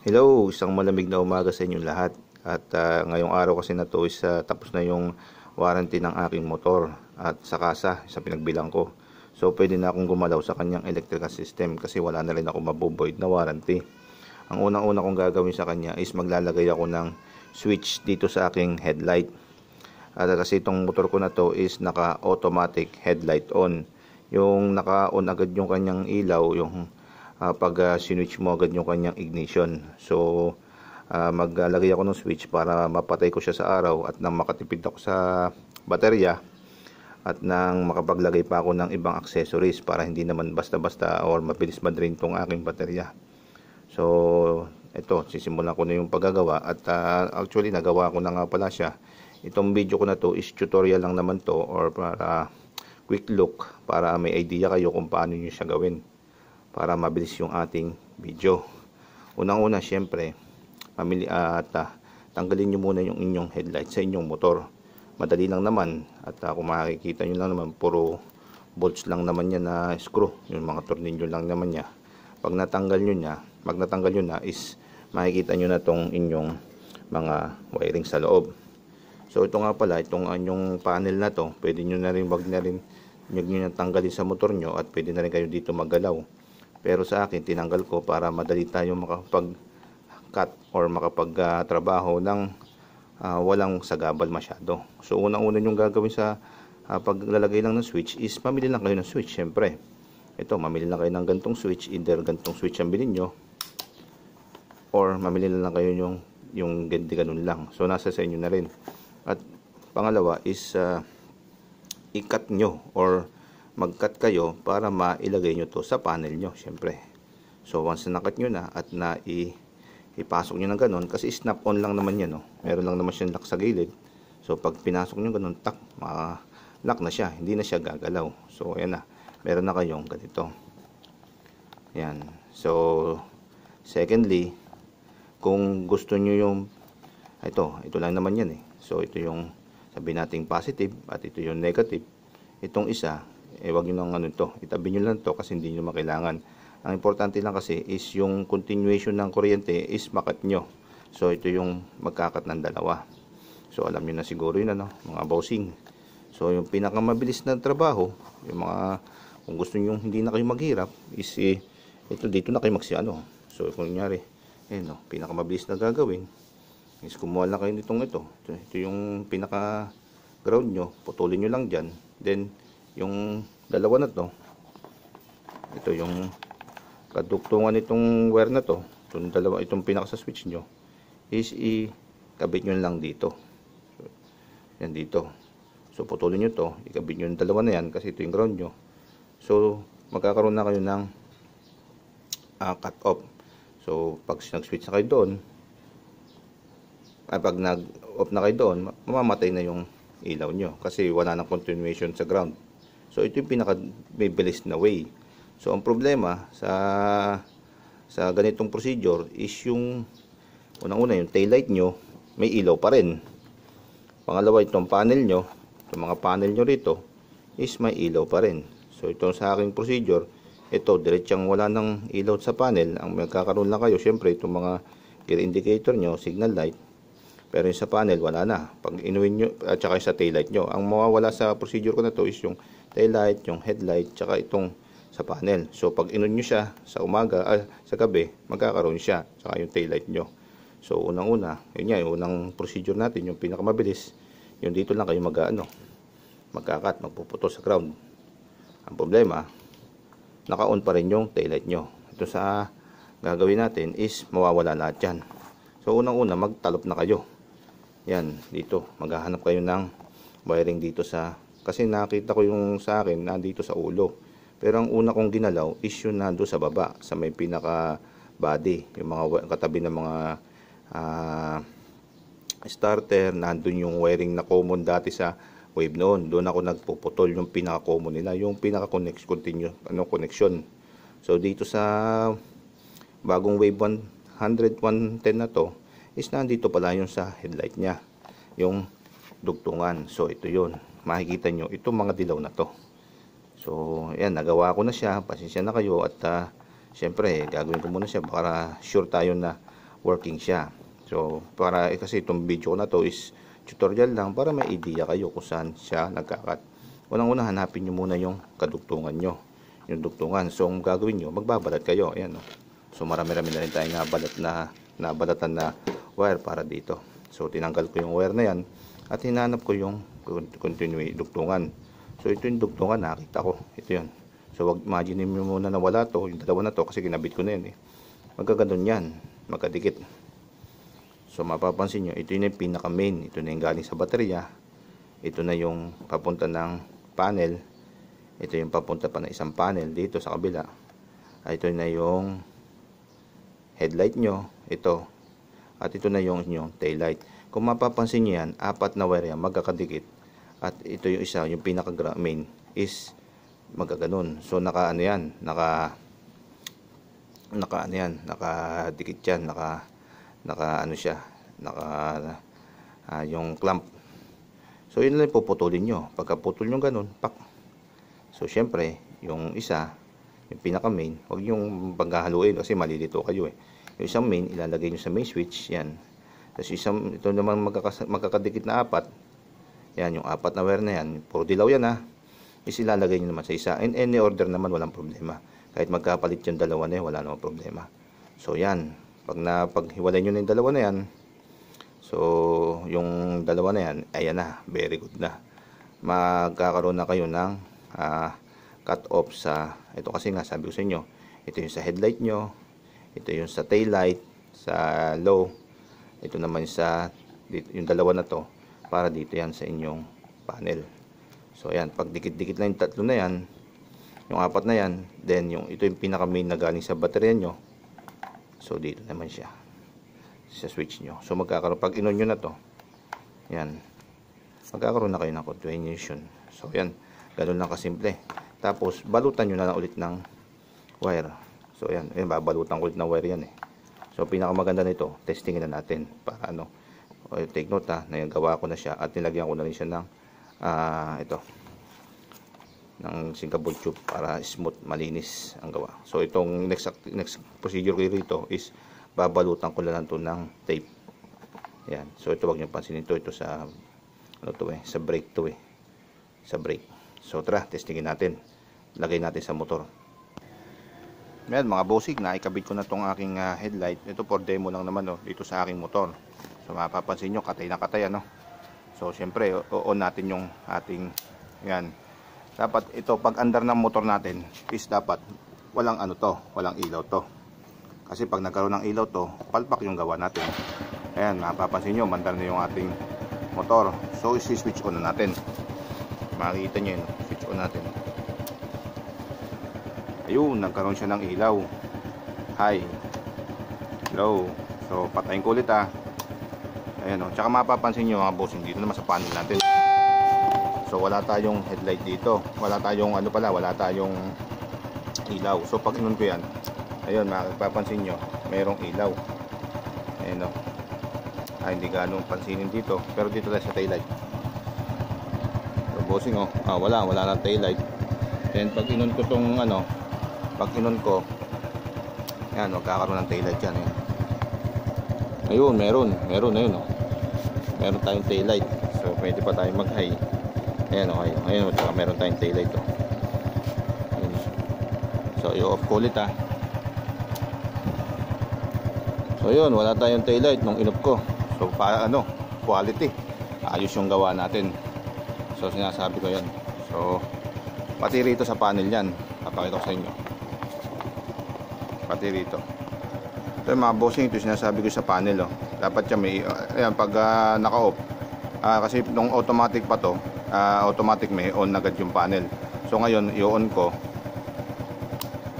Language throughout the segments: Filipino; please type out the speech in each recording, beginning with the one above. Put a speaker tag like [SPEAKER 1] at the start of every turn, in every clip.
[SPEAKER 1] Hello, isang malamig na umaga sa inyong lahat. At ngayong araw kasi na to is tapos na yung warranty ng aking motor at sa kasa, sa pinagbilang ko. So pwede na akong gumalaw sa kanyang electrical system kasi wala na rin ako mabuboid na warranty. Ang unang-una kong gagawin sa kanya is maglalagay ako ng switch dito sa aking headlight. At kasi itong motor ko na to is naka-automatic headlight on. Yung naka-on agad yung kanyang ilaw, yung pag sinwitch mo agad yung kanyang ignition. So maglalagay ako ng switch para mapatay ko siya sa araw at nang makatipid ako sa baterya at nang makapaglagay pa ako ng ibang accessories para hindi naman basta-basta or mabilis madrain tong aking baterya. So ito, sisimulan ko na yung paggagawa at actually nagawa ko na nga pala siya. Itong video ko na to is tutorial lang naman to or para quick look para may idea kayo kung paano nyo siya gawin para mabilis yung ating video. Unang-una syempre tanggalin nyo muna yung inyong headlight sa inyong motor. Madali lang naman at kung makikita nyo lang naman puro bolts lang naman yan na screw, yung mga tornilyo lang naman niya. Pag natanggal nyo na is makikita nyo na tong inyong mga wiring sa loob. So ito nga pala, itong anyong panel na to, pwede nyo na rin wag nyo na tanggalin sa motor nyo at pwede na rin kayo dito maggalaw. Pero sa akin, tinanggal ko para madali tayo makapag-cut or makapag-trabaho ng walang sagabal masyado. So unang-una yung gagawin sa paglalagay lang ng switch is mamili lang kayo ng switch. Siyempre, ito, mamili lang kayo ng gantong switch. Either gantong switch ang bilhin nyo or mamili lang kayo yung ganun lang. So nasa sa inyo na rin. At pangalawa is i-cut nyo or mag-cut kayo para mailagay nyo to sa panel nyo, syempre. So once na na-cut nyo na at ipasok nyo ng ganun, kasi snap on lang naman yan, no? Meron lang naman siyang lock sa gilid. So pag pinasok nyo ganun, lock na siya, hindi na siya gagalaw. So ayan na, meron na kayong ganito. Yan. So secondly, kung gusto nyo yung ito lang naman yan So ito yung sabi nating positive at ito yung negative. Itong isa wag nyo nang itabi nyo lang to kasi hindi nyo makailangan. Ang importante lang kasi is yung continuation ng kuryente is makat nyo. So ito yung magkakat ng dalawa. So alam nyo na siguro yun mga bossing. So yung pinakamabilis na trabaho, yung mga kung gusto nyo hindi na kayo maghirap is ito dito na kayo So kung kunyari pinakamabilis na gagawin is kumuha lang kayo nitong ito yung pinaka ground nyo, putulin nyo lang dyan, then yung dalawa na to, ito yung kadugtungan nitong wire na to, itong pinaka sa switch nyo is ikabit nyo lang dito. So, yan dito. So putulin nyo to, ikabit nyo yung dalawa na yan kasi ito yung ground nyo. So magkakaroon na kayo ng cut off. So pag nag-switch na kayo doon, pag nag-off na kayo doon, mamamatay na yung ilaw nyo kasi wala nang continuation sa ground. So ito yung pinaka-bibilis na way. So ang problema sa ganitong procedure is yung unang-una yung taillight nyo may ilaw pa rin. Pangalawa itong panel nyo, itong mga panel nyo rito is may ilaw pa rin. So ito sa aking procedure, ito diretsang wala nang ilaw sa panel. Ang magkakaroon lang kayo syempre itong mga gear indicator nyo, signal light. Pero yung sa panel wala na. Pag inuwin nyo at saka sa taillight nyo, ang mawawala sa procedure ko na to is yung taillight, yung headlight, tsaka itong sa panel. So pag inun nyo siya sa umaga, sa gabi, magkakaroon siya, tsaka yung taillight nyo. So unang-una, yun nga, yung unang procedure natin, yung pinakamabilis, yung dito lang kayo magkakat, magpuputo sa ground. Ang problema, naka-on pa rin yung taillight nyo. Ito sa gagawin natin is mawawala lahat yan. So unang-una, magtalop na kayo. Yan, dito, maghahanap kayo ng wiring dito kasi nakita ko yung sa akin nandito sa ulo. Pero ang una kong ginalaw is yung nando sa baba, sa may pinaka body, yung mga katabi ng mga starter, nandun yung wiring na common dati sa wave noon. Doon ako nagpuputol yung pinaka common nila, yung pinaka connection. So dito sa bagong wave 100 110 na to is nandito pala yung sa headlight nya, yung dugtungan. So ito yun, makikita nyo itong mga dilaw na to. So ayan, nagawa ko na siya, pasensya na kayo at syempre gagawin ko muna siya para sure tayo na working siya. So para kasi itong video ko na to is tutorial lang para may idea kayo kung saan siya nagkakat. Unang-una, hanapin nyo muna yung kadugtungan nyo, yung dugtungan. So ang gagawin nyo, magbabalat kayo. Ayan, no? So marami-rami na rin tayong nabalatan na wire para dito. So tinanggal ko yung wire na yan at hinanap ko yung dugtungan. So ito yung dugtungan, nakita ko. Ito yun. So wag imagine mo muna na wala to, yung dalawa na to kasi kinabit ko na yan eh. Magkaganon yan, magkadikit. So mapapansin nyo, ito yung pinaka main. Ito na yung galing sa baterya. Ito na yung papunta ng panel. Ito yung papunta pa na isang panel dito sa kabila. Ito na yung headlight nyo. Ito. At ito na yung inyong tail light. Kung mapapansin nyo yan, 4 na wire yan, magkakadikit. At ito yung isa, yung pinaka main is magkaganon. So naka ano yan, nakadikit yan, naka ano siya, yung clamp. So yun lang puputulin nyo. Pagka putol nyo ganun, pak. So syempre, yung isa, yung pinaka main, huwag yung paghahaluin kasi malilito kayo eh. Yung isang main, ilalagay nyo sa main switch, yan. Tapos ito naman magkakadikit na 4. Yan, yung 4 na wire na yan, puro dilaw yan ha. Is ilalagay nyo naman sa isa. In any order naman, walang problema. Kahit magkapalit yung dalawa na yan, wala namang problema. So yan, paghiwalay nyo na yung dalawa na yan, so yung dalawa na yan, ayan na, very good na. Magkakaroon na kayo ng cut off sa, ito kasi nga sabi ko sa inyo, ito yung sa headlight nyo, ito yung sa tail light, sa low, ito naman sa, yung dalawa na to, para dito yan sa inyong panel. So ayan, pag dikit-dikit na yung tatlo na yan, yung 4 na yan, then ito yung pinaka main na galing sa baterya nyo, so dito naman siya sa switch nyo. So magkakaroon, pag inon nyo na to, yan, magkakaroon na kayo ng continuation. So yan, ganun lang kasimple. Tapos balutan nyo na lang ulit ng wire. So yan, babalutan ko ulit ng wire yan eh. So pinakamaganda nito, testingin na natin para ano, take note ha, na yung gawa ko na siya at nilagyan ko na rin siya ng ito ng sinkable tube para smooth, malinis ang gawa. So itong next procedure ko rito is babalutan ko lang to ng tape. Yan. So ito wag niyo pansinin ito sa ano to eh, sa brake to eh. Sa brake. So tara, testingin natin. Lagay natin sa motor. Yan mga bossing, naikabit ko na tong aking headlight. Ito for demo lang naman dito sa aking motor. So mapapansin niyo katay na katay ano. So syempre on natin yung ating yan. Dapat ito pag andar ng motor natin is dapat walang ano to, walang ilaw to. Kasi pag nagkaroon ng ilaw to, palpak yung gawa natin. Ayan, mapapansin nyo, mandar na yung ating motor. So, isi-switch on na natin. Makikita nyo yun, switch on natin. Ayun, nagkaroon siya ng ilaw. High. Low. So, patayin ko ulit ha. Ayan o. Tsaka mapapansin nyo mga bossing, dito naman sa panel natin. So, wala tayong headlight dito. Wala tayong ano pala, wala tayong ilaw. So, pag inon ko yan, ayun, mapapansin nyo, mayroong ilaw. Ayan o. Hindi ganong pansinin dito. Pero dito tayo sa taillight. So, bossing o. Wala na taillight. Then, pag inon ko tong ano, pag inon ko, yan, magkakaroon ng taillight yan. Ayun, meron, ayun o. Meron tayong taillight. So, pwede pa tayong mag-high. Ayan o, ayun o. Tsaka meron tayong taillight o. So, i-off ko ulit ha. So yun, wala tayong taillight nung inop ko. So para ano, quality. Ayos yung gawa natin. So sinasabi ko yun. So pati rito sa panel yan, papakita ko sa inyo. Pati rito. Ito yung mga bossing, ito sinasabi ko sa panel dapat siya may, ayan, pag naka-off, kasi nung automatic pa to, automatic may on agad yung panel. So ngayon, i-on ko.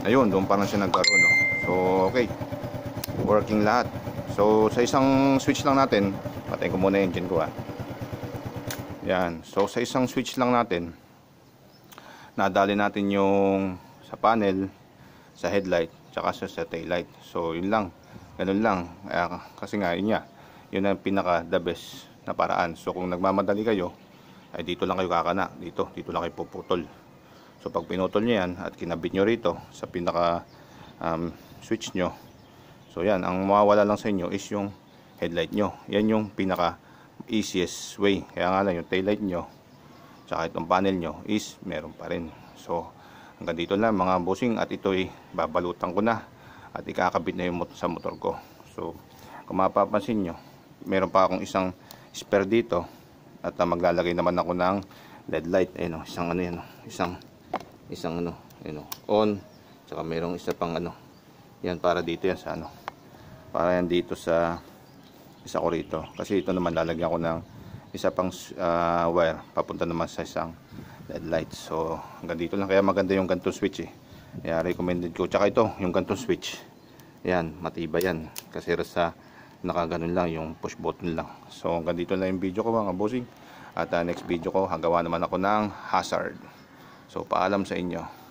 [SPEAKER 1] Ayun, doon pa na siya nagkaroon So okay, working lahat. So sa isang switch lang natin, patayin ko muna yung engine ko yan. So sa isang switch lang natin, nadali natin yung sa panel, sa headlight, tsaka sa tail light. So yun lang, ganun lang. Kasi nga yun ang pinaka the best na paraan. So kung nagmamadali kayo, ay dito lang kayo kakana, dito lang kayo puputol. So pag pinutol nyo yan at kinabit nyo rito sa pinaka switch nyo, So yan, ang mawawala lang sa inyo is yung headlight nyo. Yan yung pinaka easiest way. Kaya nga lang yung taillight nyo tsaka itong panel nyo is meron pa rin. So hanggang dito lang mga bossing, at ito'y babalutan ko na at ikakabit na yung sa motor ko. So kung mapapansin nyo, meron pa akong isang spare dito at maglalagay naman ako ng LED light. Ayun, isang ano yan, isang ano, ayun, on, tsaka merong isa pang ano yan, para dito yan sa ano, para yan dito sa isa ko rito, kasi ito naman lalagyan ko ng isa pang wire papunta naman sa isang LED light. So hanggang dito lang, kaya maganda yung ganitong switch eh, kaya recommended ko. Tsaka ito yung ganitong switch, yan matibay yan, kasi sa nakaganon lang, yung push button lang. So hanggang dito lang yung video ko mga bossing, at next video ko hagawa naman ako ng hazard. So paalam sa inyo.